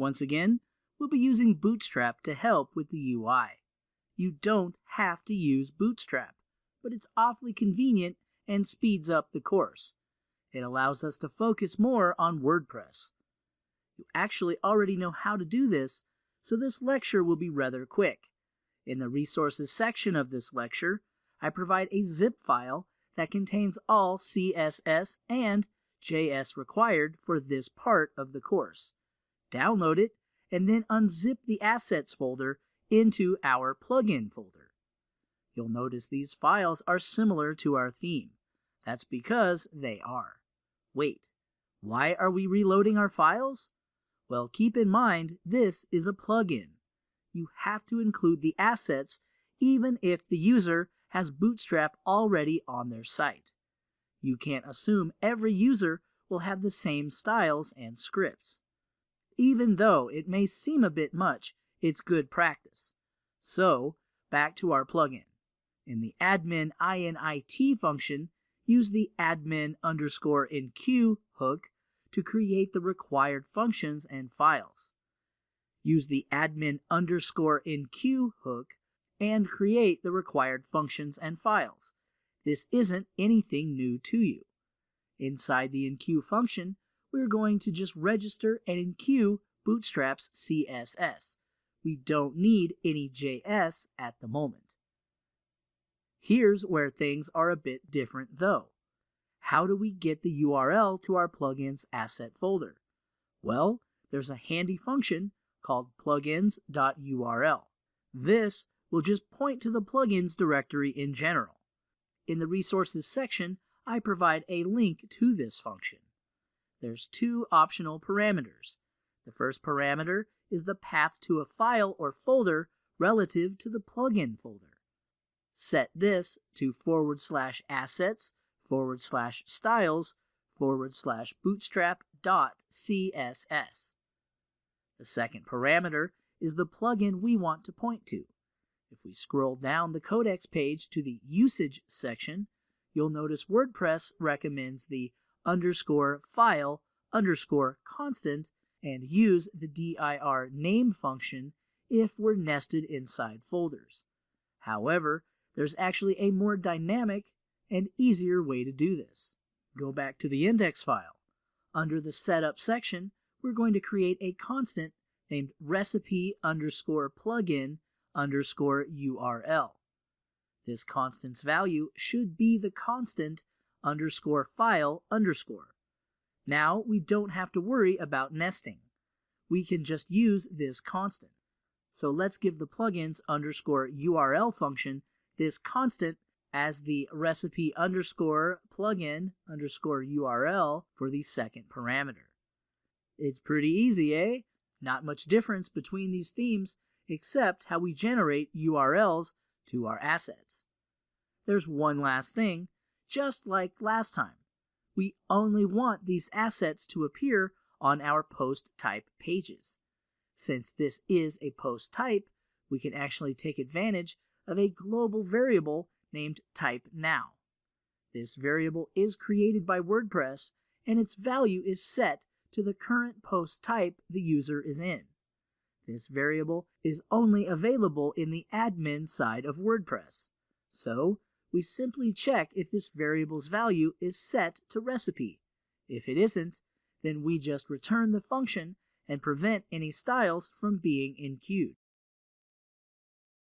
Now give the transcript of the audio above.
Once again, we'll be using Bootstrap to help with the UI. You don't have to use Bootstrap, but it's awfully convenient and speeds up the course. It allows us to focus more on WordPress. You actually already know how to do this, so this lecture will be rather quick. In the resources section of this lecture, I provide a zip file that contains all CSS and JS required for this part of the course. Download it, and then unzip the Assets folder into our plugin folder. You'll notice these files are similar to our theme. That's because they are. Wait, why are we reloading our files? Well, keep in mind, this is a plugin. You have to include the assets even if the user has Bootstrap already on their site. You can't assume every user will have the same styles and scripts. Even though it may seem a bit much, it's good practice. So, back to our plugin. In the admin init function, use the admin_enqueue hook to create the required functions and files. Use the admin_enqueue hook and create the required functions and files. This isn't anything new to you. Inside the enqueue function, we're going to just register and enqueue Bootstrap's CSS. We don't need any JS at the moment. Here's where things are a bit different though. How do we get the URL to our plugin's asset folder? Well, there's a handy function called plugins.url. This will just point to the plugins directory in general. In the resources section, I provide a link to this function. There's two optional parameters. The first parameter is the path to a file or folder relative to the plugin folder. Set this to /assets/styles/bootstrap.css. The second parameter is the plugin we want to point to. If we scroll down the codex page to the usage section, you'll notice WordPress recommends the _file_constant and use the dir name function if we're nested inside folders. However, there's actually a more dynamic and easier way to do this. Go back to the index file. Under the setup section, we're going to create a constant named recipe_plugin_URL. This constant's value should be the constant_file_. Now we don't have to worry about nesting. We can just use this constant. So let's give the plugins_URL function this constant as the recipe_plugin_URL for the second parameter. It's pretty easy, eh? Not much difference between these themes except how we generate URLs to our assets. There's one last thing, just like last time. We only want these assets to appear on our post type pages. Since this is a post type, we can actually take advantage of a global variable named typeNow. This variable is created by WordPress, and its value is set to the current post type the user is in. This variable is only available in the admin side of WordPress. So, we simply check if this variable's value is set to recipe. If it isn't, then we just return the function and prevent any styles from being enqueued.